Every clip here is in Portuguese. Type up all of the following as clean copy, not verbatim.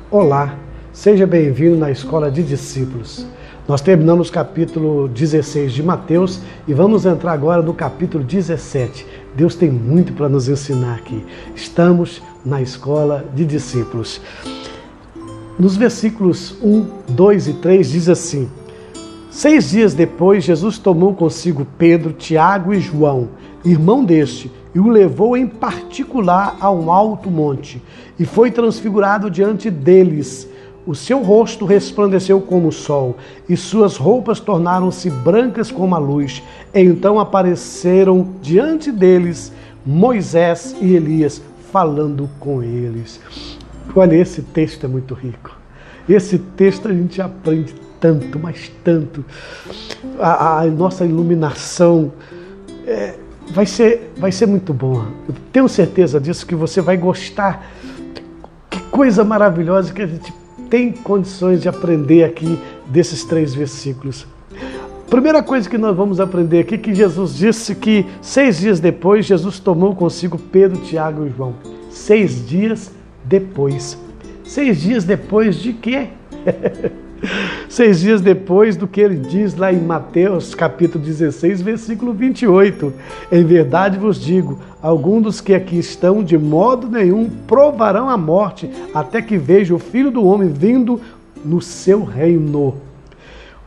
Olá, seja bem-vindo na Escola de Discípulos. Nós terminamos o capítulo 16 de Mateus e vamos entrar agora no capítulo 17. Deus tem muito para nos ensinar aqui. Estamos na Escola de Discípulos. Nos versículos 1, 2 e 3 diz assim: 6 dias depois, Jesus tomou consigo Pedro, Tiago e João, irmão deste, e o levou em particular a um alto monte, e foi transfigurado diante deles. O seu rosto resplandeceu como o sol, e suas roupas tornaram-se brancas como a luz. Então apareceram diante deles Moisés e Elias, falando com eles. Olha, esse texto é muito rico. Esse texto a gente aprende tanto, mas tanto. A nossa iluminação vai ser muito boa. Eu tenho certeza disso, que você vai gostar. Que coisa maravilhosa que a gente tem condições de aprender aqui desses 3 versículos. Primeira coisa que nós vamos aprender aqui, que Jesus disse que 6 dias depois, Jesus tomou consigo Pedro, Tiago e João. 6 dias depois. 6 dias depois de quê? 6 dias depois do que ele diz lá em Mateus, capítulo 16, versículo 28. Em verdade vos digo, alguns dos que aqui estão, de modo nenhum, provarão a morte, até que veja o Filho do Homem vindo no seu reino.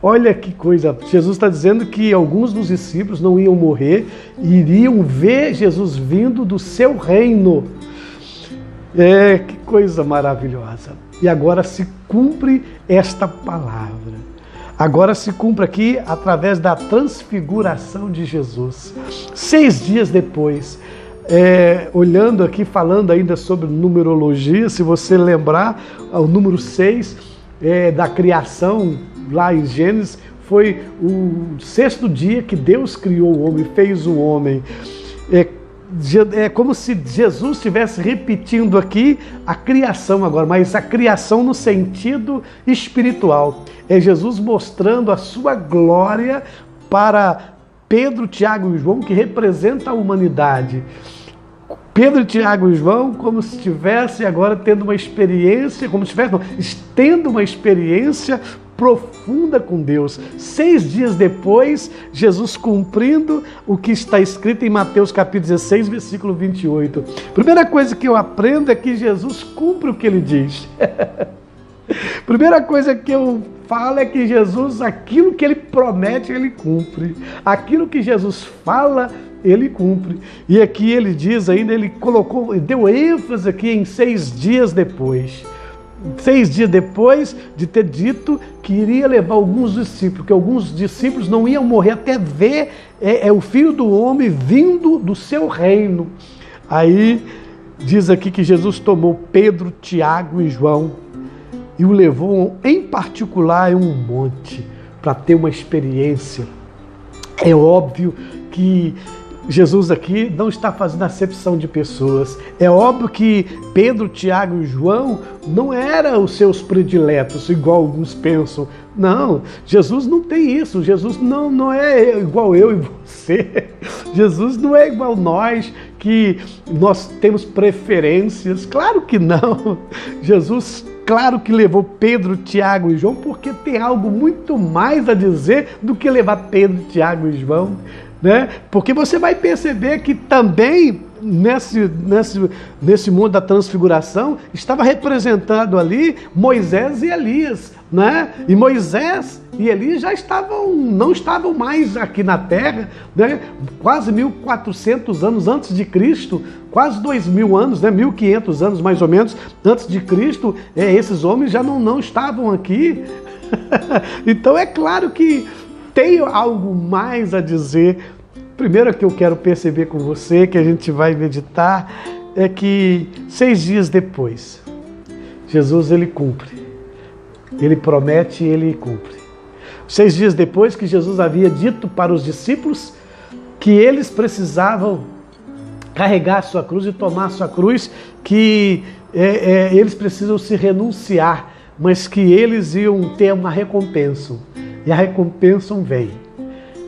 Olha que coisa, Jesus está dizendo que alguns dos discípulos não iam morrer, iriam ver Jesus vindo do seu reino. Que coisa maravilhosa. E agora se cumpre esta palavra. Agora se cumpre aqui através da transfiguração de Jesus. 6 dias depois, olhando aqui, falando ainda sobre numerologia, se você lembrar, o número 6 da criação, lá em Gênesis, foi o 6º dia que Deus criou o homem, fez o homem. É como se Jesus estivesse repetindo aqui a criação agora, mas a criação no sentido espiritual. É Jesus mostrando a sua glória para Pedro, Tiago e João, que representa a humanidade. Pedro, Tiago e João, como se estivesse agora tendo uma experiência, tendo uma experiência profunda com Deus. 6 dias depois, Jesus cumprindo o que está escrito em Mateus capítulo 16, versículo 28. Primeira coisa que eu aprendo é que Jesus cumpre o que ele diz. Primeira coisa que eu falo é que Jesus, aquilo que ele promete, ele cumpre. Aquilo que Jesus fala, ele cumpre. E aqui ele diz ainda, ele deu ênfase aqui em 6 dias depois. 6 dias depois de ter dito que iria levar alguns discípulos, que alguns discípulos não iam morrer até ver o Filho do Homem vindo do seu reino. Aí diz aqui que Jesus tomou Pedro, Tiago e João e o levou em particular em um monte para ter uma experiência. É óbvio que Jesus aqui não está fazendo acepção de pessoas. É óbvio que Pedro, Tiago e João não eram os seus prediletos, igual alguns pensam. Não, Jesus não tem isso. Jesus não é igual eu e você. Jesus não é igual nós, que nós temos preferências. Claro que não. Jesus, claro que levou Pedro, Tiago e João, porque tem algo muito mais a dizer do que levar Pedro, Tiago e João. Porque você vai perceber que também nesse mundo da transfiguração estava representado ali Moisés e Elias, E Moisés e Elias não estavam mais aqui na terra, Quase 1400 anos antes de Cristo, quase 2000 anos, 1500 anos mais ou menos antes de Cristo, esses homens já não estavam aqui. Então é claro que tem algo mais a dizer. Primeiro que eu quero perceber com você, que a gente vai meditar, é que 6 dias depois, Jesus ele cumpre. Ele promete e ele cumpre. 6 dias depois que Jesus havia dito para os discípulos que eles precisavam carregar a sua cruz e tomar a sua cruz, que eles precisam se renunciar, mas que eles iam ter uma recompensa. E a recompensa vem.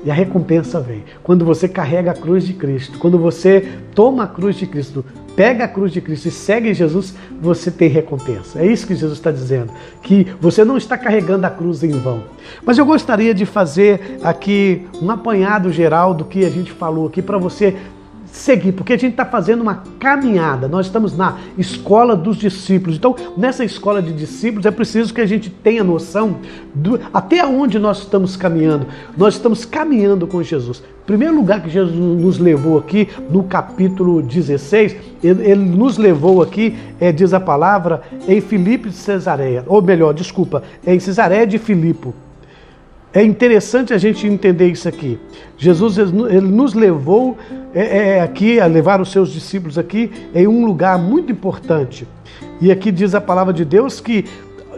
E a recompensa vem. Quando você carrega a cruz de Cristo, quando você toma a cruz de Cristo, pega a cruz de Cristo e segue Jesus, você tem recompensa. É isso que Jesus está dizendo, que você não está carregando a cruz em vão. Mas eu gostaria de fazer aqui um apanhado geral do que a gente falou aqui para você seguir, porque a gente está fazendo uma caminhada, nós estamos na escola dos discípulos. Então, nessa escola de discípulos, é preciso que a gente tenha noção até onde nós estamos caminhando. Nós estamos caminhando com Jesus. O primeiro lugar que Jesus nos levou aqui, no capítulo 16, ele nos levou aqui, diz a palavra, em Filipe de Cesareia, ou melhor, desculpa, em Cesareia de Filipo. É interessante a gente entender isso aqui. Jesus ele nos levou aqui a levar os seus discípulos aqui em um lugar muito importante. E aqui diz a palavra de Deus que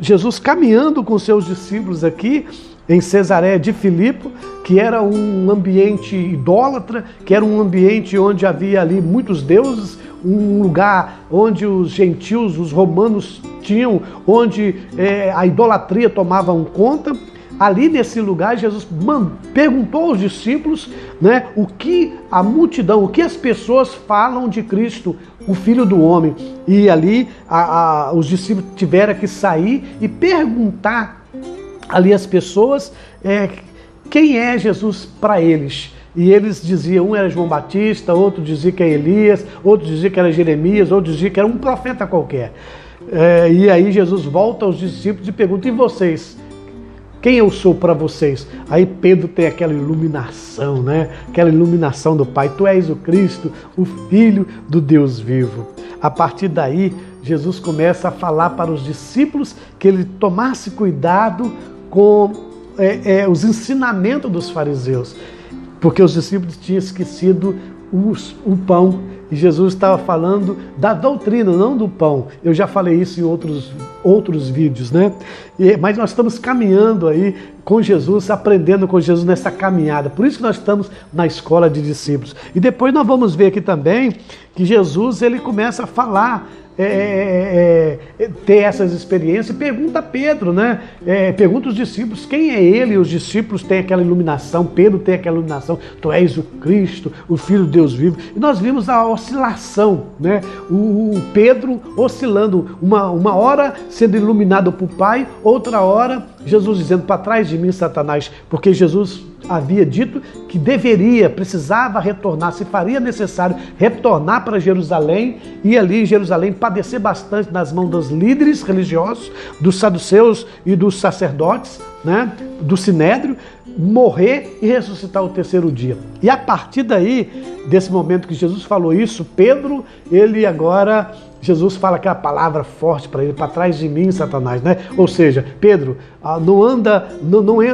Jesus caminhando com os seus discípulos aqui em Cesareia de Filipe, que era um ambiente idólatra, que era um ambiente onde havia ali muitos deuses, um lugar onde os gentios, os romanos tinham, onde a idolatria tomava conta. Ali nesse lugar, Jesus perguntou aos discípulos, né, o que a multidão, o que as pessoas falam de Cristo, o Filho do Homem. E ali os discípulos tiveram que sair e perguntar ali às pessoas quem é Jesus para eles. E eles diziam, um era João Batista, outro dizia que é Elias, outro dizia que era Jeremias, outro dizia que era um profeta qualquer. E aí Jesus volta aos discípulos e pergunta, e vocês? Quem eu sou para vocês? Aí Pedro tem aquela iluminação, né? Aquela iluminação do Pai. Tu és o Cristo, o Filho do Deus vivo. A partir daí, Jesus começa a falar para os discípulos que ele tomasse cuidado com os ensinamentos dos fariseus. Porque os discípulos tinham esquecido o pão. E Jesus estava falando da doutrina, não do pão. Eu já falei isso em outros vídeos, né? Mas nós estamos caminhando aí com Jesus, aprendendo com Jesus nessa caminhada. Por isso que nós estamos na escola de discípulos. E depois nós vamos ver aqui também que Jesus ele começa a falar, ter essas experiências e pergunta a Pedro, né? Pergunta os discípulos quem é ele, e os discípulos têm aquela iluminação, Pedro tem aquela iluminação, tu és o Cristo, o Filho de Deus vivo. E nós vimos a oscilação, né? O Pedro oscilando, uma hora sendo iluminado por Pai, outra hora Jesus dizendo, para trás de mim, Satanás, porque Jesus havia dito que precisava retornar, se faria necessário retornar para Jerusalém, e ali em Jerusalém padecer bastante nas mãos dos líderes religiosos, dos saduceus e dos sacerdotes, né, do Sinédrio, morrer e ressuscitar o terceiro dia. E a partir daí, desse momento que Jesus falou isso, Pedro, Jesus fala aquela palavra forte para ele, para trás de mim, Satanás, né? Ou seja, Pedro,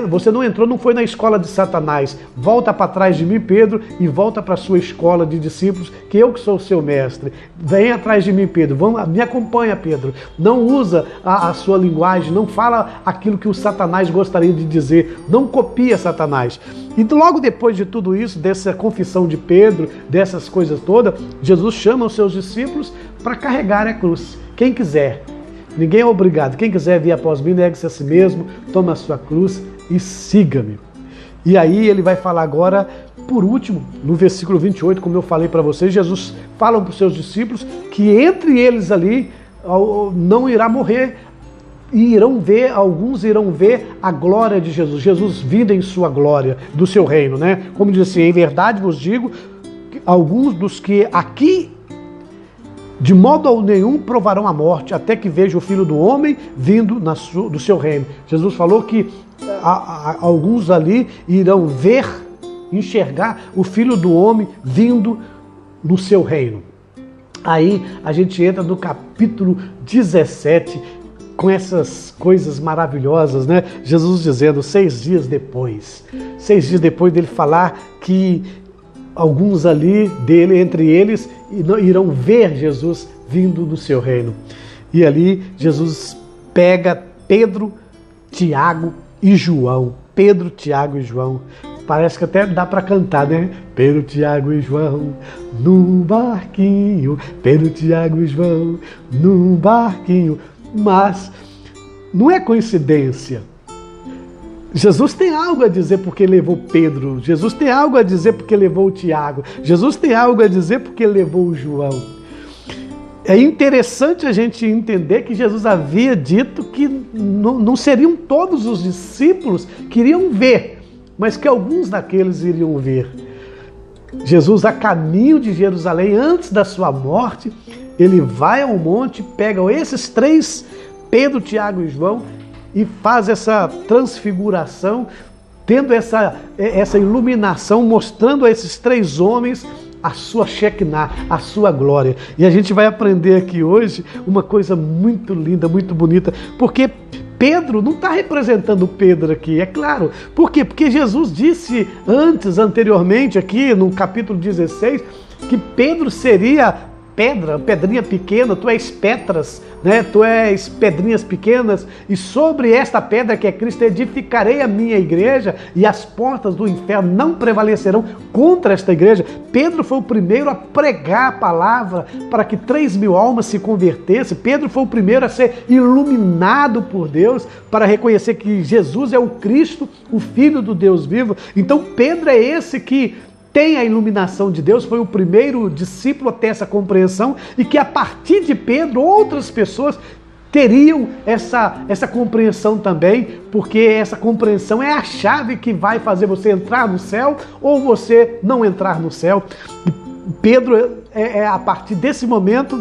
você não entrou, não foi na escola de Satanás. Volta para trás de mim, Pedro, e volta para a sua escola de discípulos, que eu que sou o seu mestre. Vem atrás de mim, Pedro. Me acompanha, Pedro. Não usa a sua linguagem, não fala aquilo que o Satanás gostaria de dizer. Não copia Satanás. E logo depois de tudo isso, dessa confissão de Pedro, dessas coisas todas, Jesus chama os seus discípulos para carregar a cruz. Quem quiser, ninguém é obrigado. Quem quiser vir após mim, negue-se a si mesmo, toma a sua cruz e siga-me. E aí ele vai falar agora, por último, no versículo 28, como eu falei para vocês, Jesus fala para os seus discípulos que entre eles ali não irá morrer, e alguns irão ver a glória de Jesus, Jesus vindo em sua glória, do seu reino, né? Como diz assim, em verdade vos digo, alguns dos que aqui de modo nenhum provarão a morte, até que veja o Filho do Homem vindo do seu reino. Jesus falou que alguns ali irão enxergar o Filho do Homem vindo no seu reino. Aí a gente entra no capítulo 17, com essas coisas maravilhosas, né? Jesus dizendo, 6 dias depois dele falar que alguns entre eles, irão ver Jesus vindo do seu reino. E ali Jesus pega Pedro, Tiago e João. Pedro, Tiago e João. Parece que até dá para cantar, né? Pedro, Tiago e João, num barquinho. Pedro, Tiago e João, num barquinho. Mas não é coincidência. Jesus tem algo a dizer porque levou Pedro. Jesus tem algo a dizer porque levou o Tiago. Jesus tem algo a dizer porque levou o João. É interessante a gente entender que Jesus havia dito que não seriam todos os discípulos que iriam ver, mas que alguns daqueles iriam ver. Jesus, a caminho de Jerusalém, antes da sua morte, ele vai ao monte, pega esses três, Pedro, Tiago e João, e faz essa transfiguração, tendo essa iluminação, mostrando a esses três homens a sua Shekinah, a sua glória. E a gente vai aprender aqui hoje uma coisa muito linda, muito bonita, porque Pedro não está representando Pedro aqui, é claro. Por quê? Porque Jesus disse anteriormente aqui no capítulo 16, que Pedro seria pedrinha pequena, tu és Petras, né? Tu és pedrinhas pequenas, e sobre esta pedra que é Cristo edificarei a minha igreja, e as portas do inferno não prevalecerão contra esta igreja. Pedro foi o primeiro a pregar a palavra para que 3.000 almas se convertessem. Pedro foi o primeiro a ser iluminado por Deus para reconhecer que Jesus é o Cristo, o Filho do Deus vivo. Então Pedro é esse que tem a iluminação de Deus, foi o primeiro discípulo a ter essa compreensão, e que a partir de Pedro outras pessoas teriam essa compreensão também, porque essa compreensão é a chave que vai fazer você entrar no céu ou você não entrar no céu. E Pedro, a partir desse momento,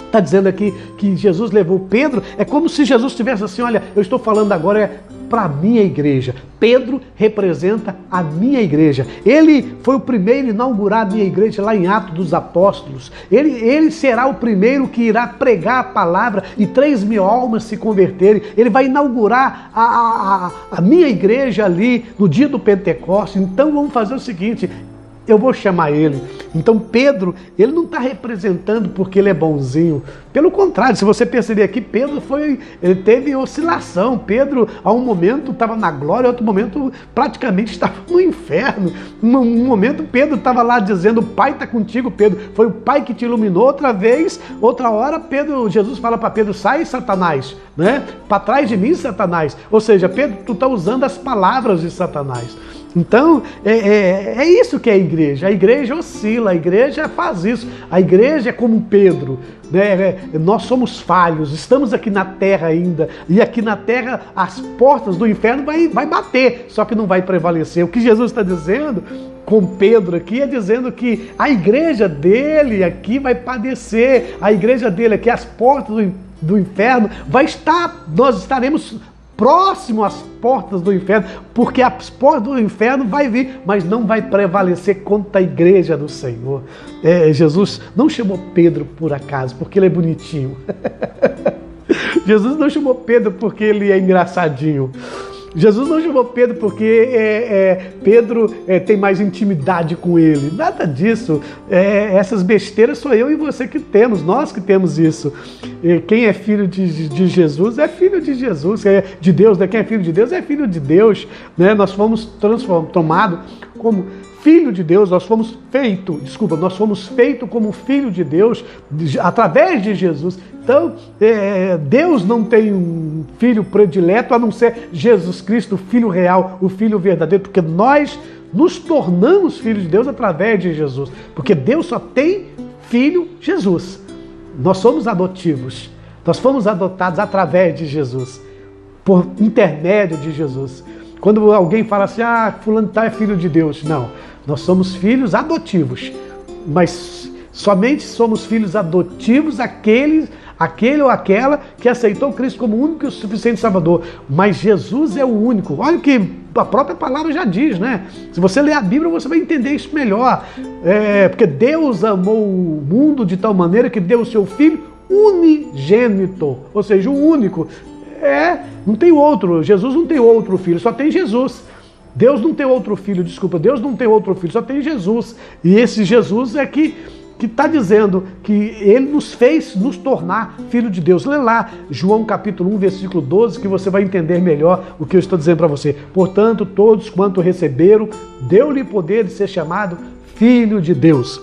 está dizendo aqui que Jesus levou Pedro, é como se Jesus estivesse assim, olha, eu estou falando agora para a minha igreja. Pedro representa a minha igreja. Ele foi o primeiro a inaugurar a minha igreja lá em Atos dos Apóstolos. Ele será o primeiro que irá pregar a palavra e 3.000 almas se converterem. Ele vai inaugurar a minha igreja ali no dia do Pentecostes. Então vamos fazer o seguinte, eu vou chamar ele. Então Pedro, ele não está representando porque ele é bonzinho. Pelo contrário, se você perceber aqui, ele teve oscilação. Pedro, a um momento estava na glória, a outro momento praticamente estava no inferno. Um momento Pedro estava lá dizendo, o Pai está contigo, Pedro. Foi o Pai que te iluminou. Outra hora, Jesus fala para Pedro, sai, Satanás, né? Para trás de mim, Satanás. Ou seja, Pedro, tu está usando as palavras de Satanás. Então, é isso que é a igreja. A igreja oscila, a igreja faz isso. A igreja é como Pedro, né? Nós somos falhos, estamos aqui na terra ainda. E aqui na terra, as portas do inferno vai bater, só que não vai prevalecer. O que Jesus está dizendo com Pedro aqui é dizendo que a igreja dele aqui vai padecer. A igreja dele aqui, as portas do inferno, nós estaremos próximo às portas do inferno, porque as portas do inferno vai vir, mas não vai prevalecer contra a igreja do Senhor. Jesus não chamou Pedro por acaso, porque ele é bonitinho. Jesus não chamou Pedro porque ele é engraçadinho. Jesus não chamou Pedro porque Pedro tem mais intimidade com ele. Nada disso. Essas besteiras sou eu e você que temos, nós que temos isso. Quem é filho de Jesus é filho de Jesus, de Deus, né? Quem é filho de Deus é filho de Deus, né? Nós fomos tomados como filho de Deus, nós fomos feitos como filho de Deus através de Jesus. Então, Deus não tem um filho predileto a não ser Jesus Cristo, o Filho real, o Filho verdadeiro, porque nós nos tornamos filhos de Deus através de Jesus, porque Deus só tem Filho Jesus. Nós somos adotivos, nós fomos adotados através de Jesus, por intermédio de Jesus. Quando alguém fala assim, fulano é filho de Deus, não, nós somos filhos adotivos, mas somente somos filhos adotivos aquele ou aquela que aceitou Cristo como único e suficiente Salvador. Mas Jesus é o único. Olha o que a própria palavra já diz, né? Se você ler a Bíblia, você vai entender isso melhor. Porque Deus amou o mundo de tal maneira que deu o seu Filho unigênito, ou seja, o único. Não tem outro. Jesus não tem outro filho, só tem Jesus. Deus não tem outro filho, Deus não tem outro filho, só tem Jesus. E esse Jesus é que está dizendo que ele nos fez nos tornar filho de Deus. Lê lá João capítulo 1, versículo 12, que você vai entender melhor o que eu estou dizendo para você. Portanto, todos quanto receberam, deu-lhe poder de ser chamado filho de Deus.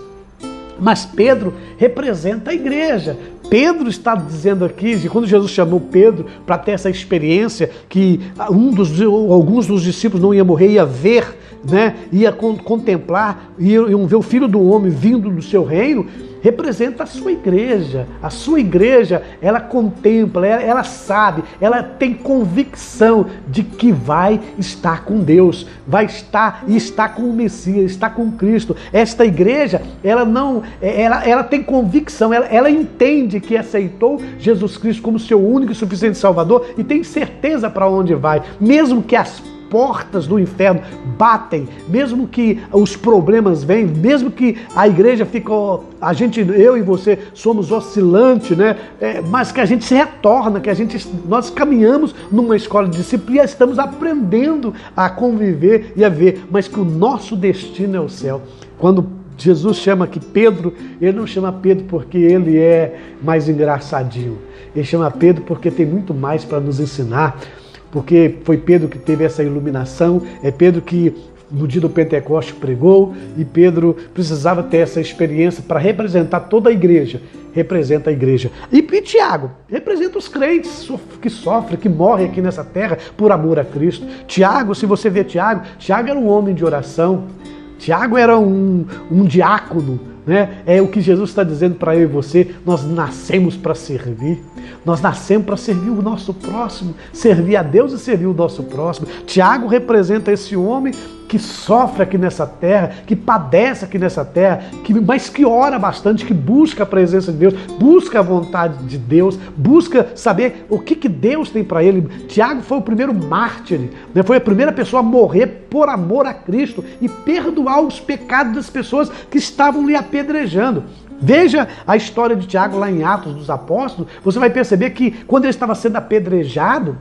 Mas Pedro representa a igreja. Pedro está dizendo aqui, quando Jesus chamou Pedro para ter essa experiência, que alguns dos discípulos não iam morrer, ia ver né, ia contemplar, iam ver o Filho do Homem vindo do seu reino, representa a sua igreja. A sua igreja, ela contempla, ela sabe, ela tem convicção de que vai estar com Deus, vai estar e está com o Messias, está com Cristo. Esta igreja, ela tem convicção, ela entende que aceitou Jesus Cristo como seu único e suficiente Salvador e tem certeza para onde vai, mesmo que as portas do inferno batem, mesmo que os problemas venham, mesmo que a igreja fica, eu e você somos oscilantes, né? Mas que a gente se retorna, nós caminhamos numa escola de disciplina e estamos aprendendo a conviver e a ver, mas que o nosso destino é o céu. Quando Jesus chama aqui Pedro, ele não chama Pedro porque ele é mais engraçadinho, ele chama Pedro porque tem muito mais para nos ensinar. Porque foi Pedro que teve essa iluminação, é Pedro que no dia do Pentecoste pregou, e Pedro precisava ter essa experiência para representar toda a igreja, representa a igreja. E Tiago representa os crentes que sofrem, que morrem aqui nessa terra por amor a Cristo. Tiago, se você vê Tiago era um homem de oração, Tiago era um diácono, né? É o que Jesus está dizendo para eu e você, nós nascemos para servir. Nós nascemos para servir o nosso próximo, servir a Deus e servir o nosso próximo. Tiago representa esse homem que sofre aqui nessa terra, que padece aqui nessa terra, mas que ora bastante, que busca a presença de Deus, busca a vontade de Deus, busca saber o que Deus tem para ele. Tiago foi o primeiro mártir, né? Foi a primeira pessoa a morrer por amor a Cristo e perdoar os pecados das pessoas que estavam lhe apedrejando. Veja a história de Tiago lá em Atos dos Apóstolos, você vai perceber que quando ele estava sendo apedrejado,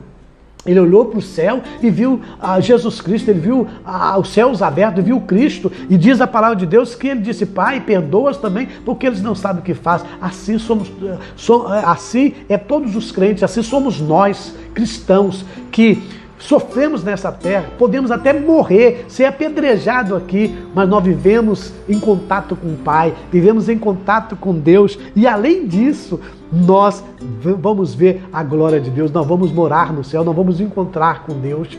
ele olhou para o céu e viu Jesus Cristo, ele viu os céus abertos, viu Cristo, e diz a palavra de Deus que ele disse: Pai, perdoa-os também, porque eles não sabem o que fazem. Assim assim é todos os crentes, assim somos nós, cristãos, que sofremos nessa terra, podemos até morrer, ser apedrejado aqui, mas nós vivemos em contato com o Pai, vivemos em contato com Deus, e além disso, nós vamos ver a glória de Deus, nós vamos morar no céu, nós vamos encontrar com Deus.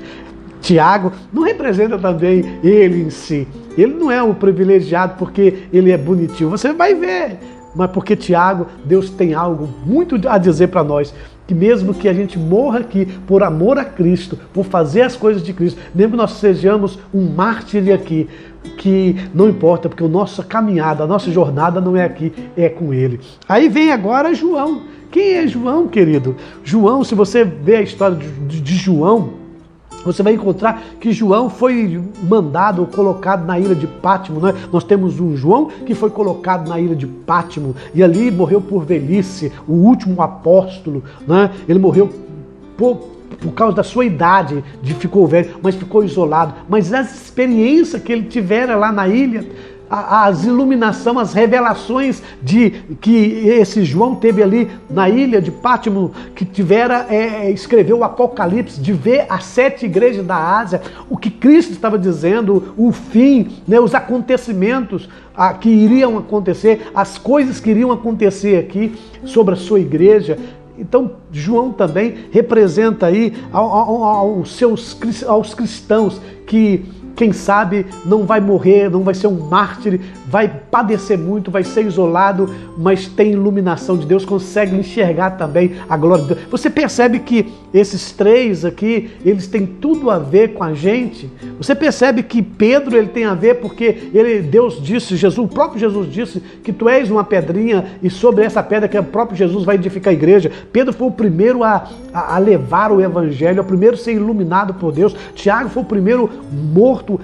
Tiago não representa também ele em si, ele não é um privilegiado porque ele é bonitinho, você vai ver, mas porque Tiago, Deus tem algo muito a dizer para nós, que mesmo que a gente morra aqui por amor a Cristo, por fazer as coisas de Cristo, mesmo que nós sejamos um mártir aqui, que não importa, porque a nossa caminhada, a nossa jornada não é aqui, é com Ele. Aí vem agora João. Quem é João, querido? João, se você vê a história de João, você vai encontrar que João foi mandado, colocado na ilha de Pátimo, né? Nós temos um João que foi colocado na ilha de Pátimo e ali morreu por velhice, o último apóstolo, né? Ele morreu por causa da sua idade, ficou velho, mas ficou isolado. Mas a experiência que ele tivera lá na ilha, as iluminações, as revelações que esse João teve ali na ilha de Pátimo, que escreveu o Apocalipse, de ver as 7 igrejas da Ásia, o que Cristo estava dizendo, o fim, né, os acontecimentos que iriam acontecer, as coisas que iriam acontecer aqui sobre a sua igreja. Então, João também representa aí aos cristãos que, quem sabe, não vai morrer, não vai ser um mártir, vai padecer muito, vai ser isolado, mas tem iluminação de Deus, consegue enxergar também a glória de Deus. Você percebe que esses 3 aqui, eles têm tudo a ver com a gente? Você percebe que Pedro, ele tem a ver porque Deus disse, o próprio Jesus disse que tu és uma pedrinha e sobre essa pedra que o próprio Jesus vai edificar a igreja. Pedro foi o primeiro a levar o evangelho, o primeiro a ser iluminado por Deus. Tiago foi o primeiro morto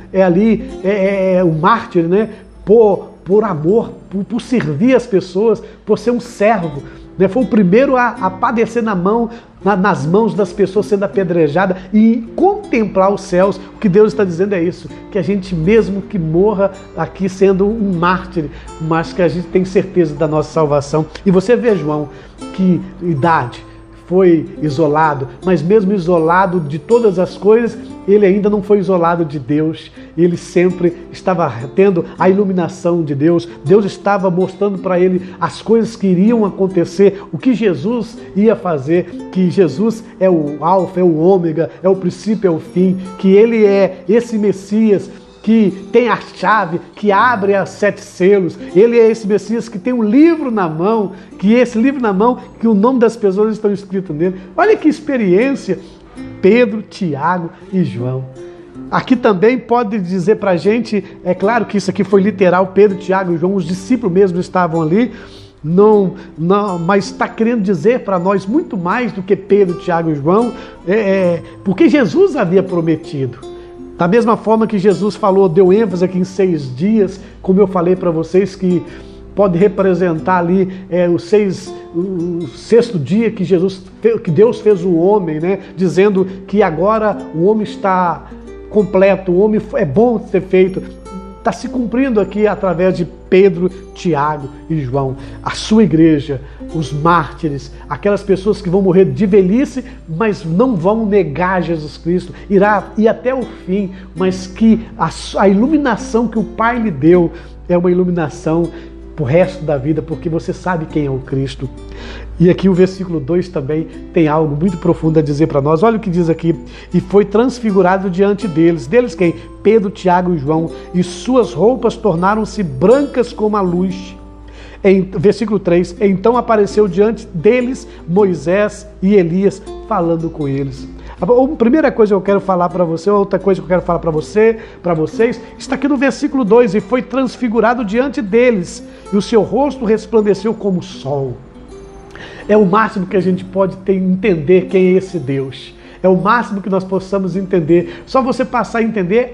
o mártir, né? Por amor, por servir as pessoas, por ser um servo, né? Foi o primeiro a padecer nas mãos das pessoas sendo apedrejada e contemplar os céus. O que Deus está dizendo é isso, que a gente mesmo que morra aqui sendo um mártir, mas que a gente tem certeza da nossa salvação. E você vê, João, que idade foi isolado, mas mesmo isolado de todas as coisas, ele ainda não foi isolado de Deus. Ele sempre estava tendo a iluminação de Deus. Deus estava mostrando para ele as coisas que iriam acontecer, o que Jesus ia fazer, que Jesus é o alfa, é o ômega, é o princípio, é o fim, que ele é esse Messias que tem a chave, que abre as 7 selos. Ele é esse Messias que tem um livro na mão, que esse livro na mão, que o nome das pessoas estão escritos nele. Olha que experiência, Pedro, Tiago e João. Aqui também pode dizer para a gente, é claro que isso aqui foi literal, Pedro, Tiago e João, os discípulos mesmo estavam ali, não, mas está querendo dizer para nós muito mais do que Pedro, Tiago e João, porque Jesus havia prometido. Da mesma forma que Jesus falou, deu ênfase aqui em 6 dias, como eu falei para vocês, que pode representar ali o 6º dia que Deus fez o homem, né? Dizendo que agora o homem está completo, o homem é bom ser feito. Está se cumprindo aqui através de Pedro, Tiago e João. A sua igreja, os mártires, aquelas pessoas que vão morrer de velhice, mas não vão negar Jesus Cristo, irá ir até o fim, mas que a iluminação que o Pai lhe deu é uma iluminação para o resto da vida, porque você sabe quem é o Cristo. E aqui o versículo 2 também tem algo muito profundo a dizer para nós. Olha o que diz aqui: e foi transfigurado diante deles. Deles quem? Pedro, Tiago e João. E suas roupas tornaram-se brancas como a luz. Versículo 3, então apareceu diante deles Moisés e Elias falando com eles. A primeira coisa que eu quero falar para você, outra coisa que eu quero falar para vocês, está aqui no versículo 2, e foi transfigurado diante deles, e o seu rosto resplandeceu como o sol. É o máximo que a gente pode entender quem é esse Deus. É o máximo que nós possamos entender. Só você passar a entender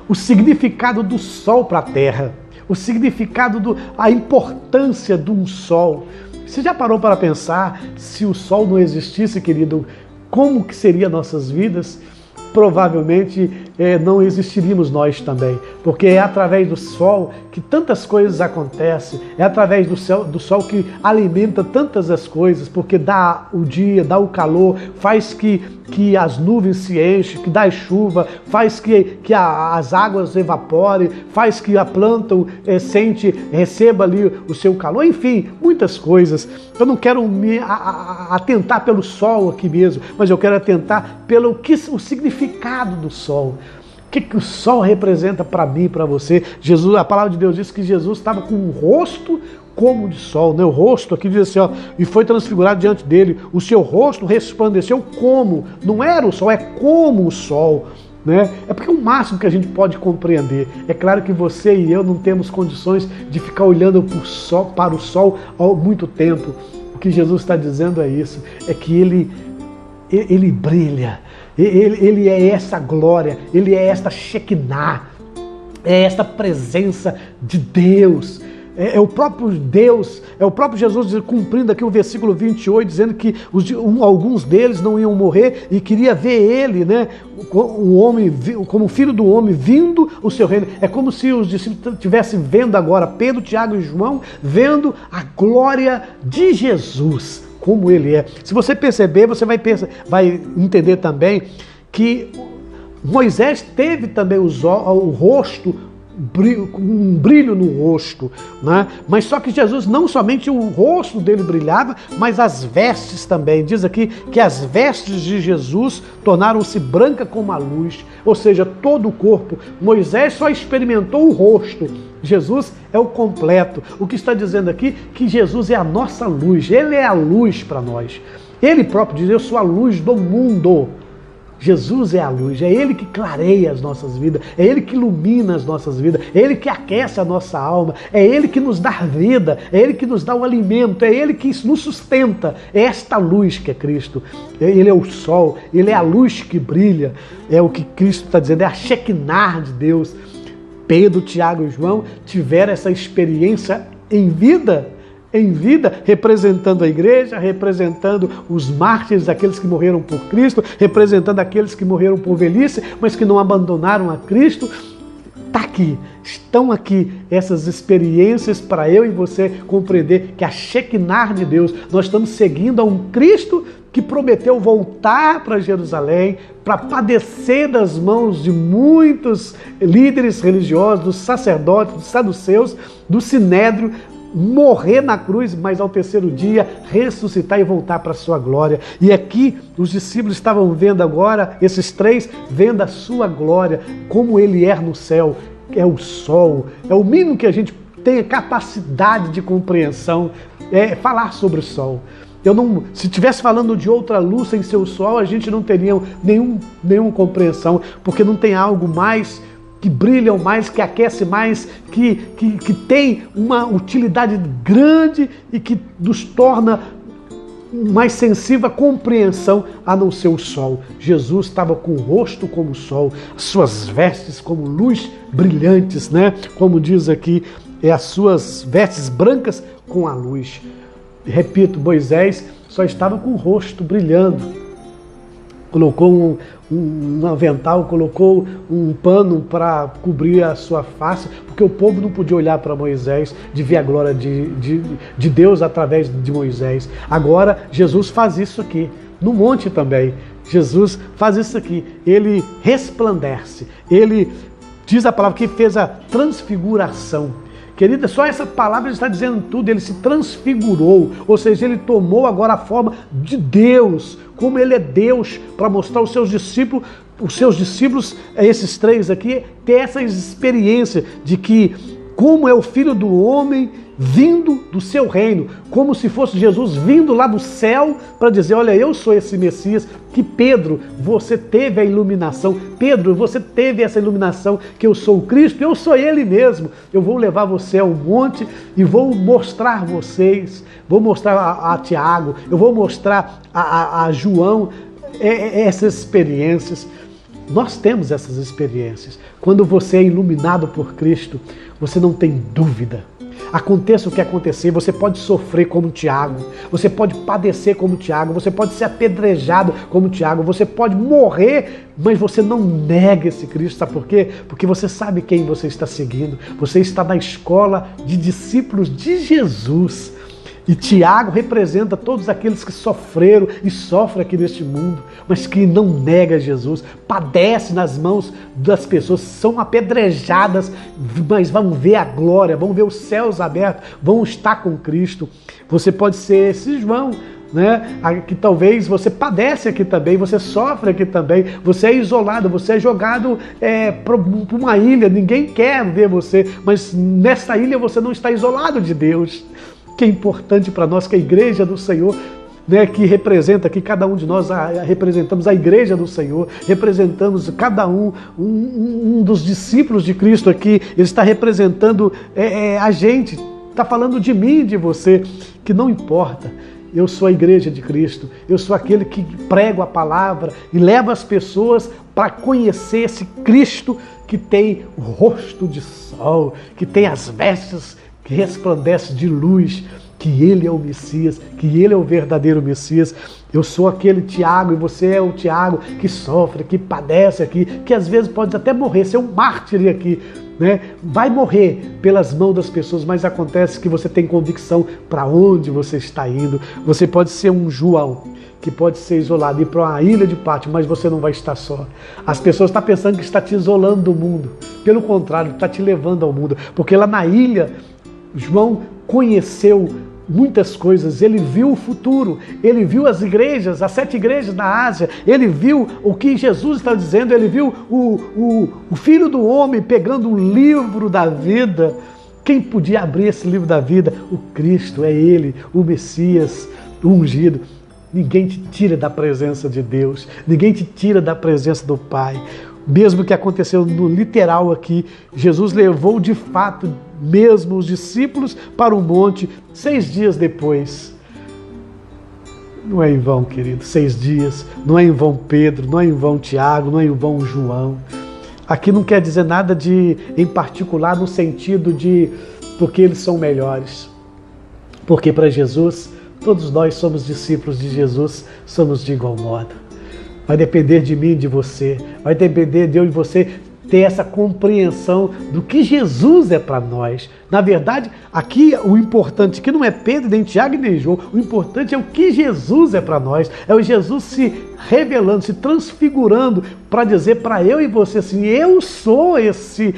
o significado do sol para a terra. O significado, a importância de um sol. Você já parou para pensar, se o sol não existisse, querido, como que seriam nossas vidas? Provavelmente não existiríamos nós também, porque é através do sol que tantas coisas acontecem, é através do sol que alimenta tantas as coisas, porque dá o dia, dá o calor, faz que as nuvens se enchem, que dá chuva, faz que as águas evaporem, faz que a planta receba ali o seu calor, enfim, muitas coisas. Eu não quero me atentar pelo sol aqui mesmo, mas eu quero atentar pelo o significado do sol. O que o sol representa para mim e para você? A palavra de Deus diz que Jesus estava com um rosto como de sol, né? O rosto aqui diz assim, ó, e foi transfigurado diante dele, o seu rosto resplandeceu como, não era o sol, é como o sol, né? É porque é o máximo que a gente pode compreender. É claro que você e eu não temos condições de ficar olhando para o sol há muito tempo. O que Jesus está dizendo é isso, é que ele brilha, ele é essa glória, ele é esta Shekinah, é esta presença de Deus. É o próprio Deus, é o próprio Jesus cumprindo aqui o versículo 28, dizendo que alguns deles não iam morrer e queria ver ele, né, o homem, como filho do homem, vindo o seu reino. É como se os discípulos estivessem vendo agora, Pedro, Tiago e João, vendo a glória de Jesus, como ele é. Se você perceber, você vai entender também que Moisés teve também o rosto, um brilho no rosto, né? Mas só que Jesus, não somente o rosto dele brilhava, mas as vestes também. Diz aqui que as vestes de Jesus tornaram-se brancas como a luz, ou seja, todo o corpo. Moisés só experimentou o rosto, Jesus é o completo. O que está dizendo aqui? Que Jesus é a nossa luz, ele é a luz para nós. Ele próprio diz, eu sou a luz do mundo. Jesus é a luz, é Ele que clareia as nossas vidas, é Ele que ilumina as nossas vidas, é Ele que aquece a nossa alma, é Ele que nos dá vida, é Ele que nos dá o alimento, é Ele que nos sustenta, é esta luz que é Cristo. Ele é o sol, Ele é a luz que brilha, é o que Cristo está dizendo, é a Shekinah de Deus. Pedro, Tiago e João tiveram essa experiência em vida, representando a igreja, representando os mártires, aqueles que morreram por Cristo, representando aqueles que morreram por velhice, mas que não abandonaram a Cristo. Estão aqui essas experiências para eu e você compreender que a Shekinah de Deus, nós estamos seguindo a um Cristo que prometeu voltar para Jerusalém, para padecer das mãos de muitos líderes religiosos, dos sacerdotes, dos saduceus, do sinédrio, morrer na cruz, mas ao terceiro dia ressuscitar e voltar para a sua glória. E aqui os discípulos estavam vendo agora, esses três, vendo a sua glória, como ele é no céu. É o sol, é o mínimo que a gente tem capacidade de compreensão, é falar sobre o sol. Se estivesse falando de outra luz sem ser o sol, a gente não teria nenhuma compreensão, porque não tem algo mais que brilha mais, que aquece mais, que tem uma utilidade grande e que nos torna mais sensível à compreensão a não ser o sol. Jesus estava com o rosto como o sol, as suas vestes como luz brilhantes, né? Como diz aqui, as suas vestes brancas com a luz. Repito, Moisés só estava com o rosto brilhando. Colocou um avental, colocou um pano para cobrir a sua face, porque o povo não podia olhar para Moisés, de ver a glória de Deus através de Moisés. Agora, Jesus faz isso aqui, no monte também. Jesus faz isso aqui, ele resplandece, ele diz a palavra que fez a transfiguração. Querida, só essa palavra está dizendo tudo, ele se transfigurou, ou seja, ele tomou agora a forma de Deus, como ele é Deus, para mostrar aos seus discípulos, esses três aqui, ter essa experiência de que, como é o Filho do Homem vindo do seu reino, como se fosse Jesus vindo lá do céu para dizer, olha, eu sou esse Messias, que Pedro, você teve a iluminação, Pedro, você teve essa iluminação, que eu sou o Cristo, eu sou ele mesmo, eu vou levar você ao monte e vou mostrar vocês, vou mostrar a Tiago, eu vou mostrar a João, essas experiências. Nós temos essas experiências. Quando você é iluminado por Cristo, você não tem dúvida. Aconteça o que acontecer, você pode sofrer como Tiago, você pode padecer como Tiago, você pode ser apedrejado como Tiago, você pode morrer, mas você não nega esse Cristo. Sabe por quê? Porque você sabe quem você está seguindo. Você está na escola de discípulos de Jesus. E Tiago representa todos aqueles que sofreram e sofrem aqui neste mundo, mas que não nega Jesus, padece nas mãos das pessoas, são apedrejadas, mas vão ver a glória, vão ver os céus abertos, vão estar com Cristo. Você pode ser esse João, né? Que talvez você padece aqui também, você sofre aqui também, você é isolado, você é jogado para uma ilha, ninguém quer ver você, mas nessa ilha você não está isolado de Deus. Que é importante para nós, que a igreja do Senhor, né, que representa, que cada um de nós representamos a igreja do Senhor, representamos cada um dos discípulos de Cristo aqui, ele está representando a gente, está falando de mim e de você, que não importa, eu sou a igreja de Cristo, eu sou aquele que prego a palavra e leva as pessoas para conhecer esse Cristo que tem o rosto de sol, que tem as vestes que resplandece de luz, que ele é o Messias, que ele é o verdadeiro Messias. Eu sou aquele Tiago e você é o Tiago que sofre, que padece aqui, que às vezes pode até morrer, ser um mártir aqui, né? Vai morrer pelas mãos das pessoas, mas acontece que você tem convicção para onde você está indo. Você pode ser um João, que pode ser isolado, ir para uma ilha de Pátmos, mas você não vai estar só. As pessoas estão pensando que está te isolando do mundo. Pelo contrário, está te levando ao mundo, porque lá na ilha, João conheceu muitas coisas, ele viu o futuro, ele viu as igrejas, as 7 igrejas da Ásia, ele viu o que Jesus está dizendo, ele viu o Filho do Homem pegando o livro da vida. Quem podia abrir esse livro da vida? O Cristo, é ele, o Messias, o ungido. Ninguém te tira da presença de Deus, ninguém te tira da presença do Pai. Mesmo que aconteceu no literal aqui, Jesus levou de fato mesmo os discípulos para o monte 6 dias depois. Não é em vão, querido, 6 dias, não é em vão Pedro, não é em vão Tiago, não é em vão João. Aqui não quer dizer nada em particular no sentido de porque eles são melhores. Porque para Jesus, todos nós somos discípulos de Jesus, somos de igual modo. Vai depender de mim e de você, vai depender de eu e você ter essa compreensão do que Jesus é para nós. Na verdade, aqui o importante que não é Pedro, nem Tiago, nem João, o importante é o que Jesus é para nós, é o Jesus se revelando, se transfigurando para dizer para eu e você assim, eu sou esse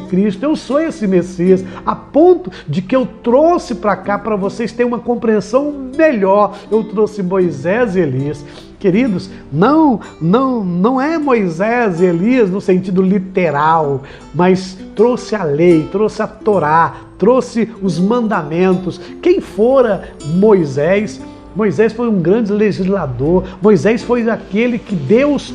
Cristo, eu sou esse Messias, a ponto de que eu trouxe para cá para vocês terem uma compreensão melhor. Eu trouxe Moisés e Elias. Queridos, não é Moisés e Elias no sentido literal, mas trouxe a lei, trouxe a Torá, trouxe os mandamentos. Quem fora Moisés? Moisés foi um grande legislador. Moisés foi aquele que Deus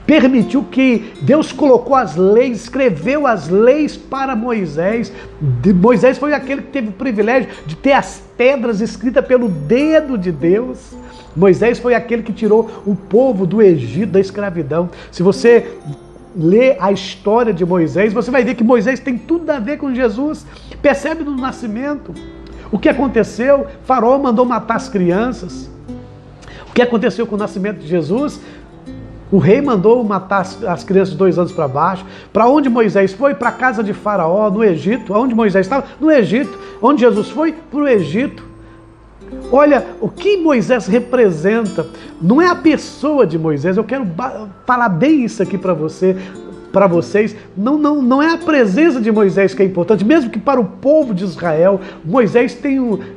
permitiu, que Deus colocou as leis, escreveu as leis para Moisés. Moisés foi aquele que teve o privilégio de ter as pedras escritas pelo dedo de Deus. Moisés foi aquele que tirou o povo do Egito, da escravidão. Se você ler a história de Moisés, você vai ver que Moisés tem tudo a ver com Jesus. Percebe no nascimento o que aconteceu? Faraó mandou matar as crianças. O que aconteceu com o nascimento de Jesus? O rei mandou matar as crianças de 2 anos para baixo. Para onde Moisés foi? Para a casa de Faraó, no Egito. Onde Moisés estava? No Egito. Onde Jesus foi? Para o Egito. Olha, o que Moisés representa não é a pessoa de Moisés. Eu quero falar bem isso aqui para vocês. Não é a presença de Moisés que é importante, mesmo que para o povo de Israel, Moisés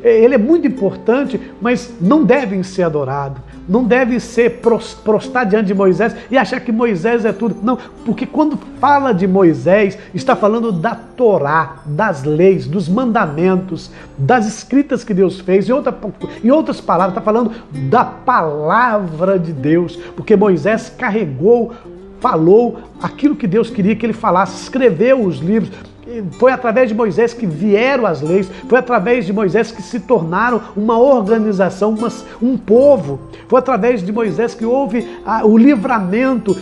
ele é muito importante, mas não devem ser adorado. Não deve ser prostrar diante de Moisés e achar que Moisés é tudo. Não, porque quando fala de Moisés, está falando da Torá, das leis, dos mandamentos, das escritas que Deus fez. Em outras palavras, está falando da palavra de Deus, porque Moisés falou aquilo que Deus queria que ele falasse, escreveu os livros. Foi através de Moisés que vieram as leis, foi através de Moisés que se tornaram uma organização, um povo. Foi através de Moisés que houve o livramento,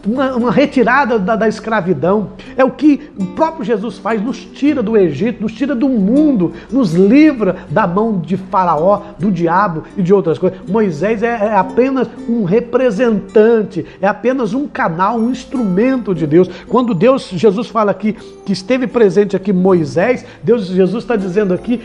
uma retirada da escravidão. É o que o próprio Jesus faz, nos tira do Egito, nos tira do mundo, nos livra da mão de Faraó, do diabo e de outras coisas. Moisés é apenas um representante, é apenas um canal, um instrumento de Deus. Quando Jesus fala aqui que esteve presente aqui Moisés, Jesus está dizendo aqui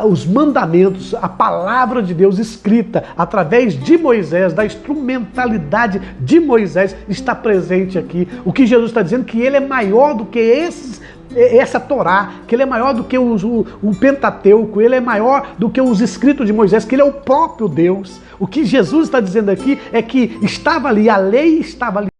os mandamentos, a palavra de Deus escrita através de Moisés, da instrumentalidade de Moisés, está presente aqui. O que Jesus está dizendo é que ele é maior do que essa Torá, que ele é maior do que o Pentateuco, ele é maior do que os escritos de Moisés, que ele é o próprio Deus. O que Jesus está dizendo aqui é que estava ali, a lei estava ali,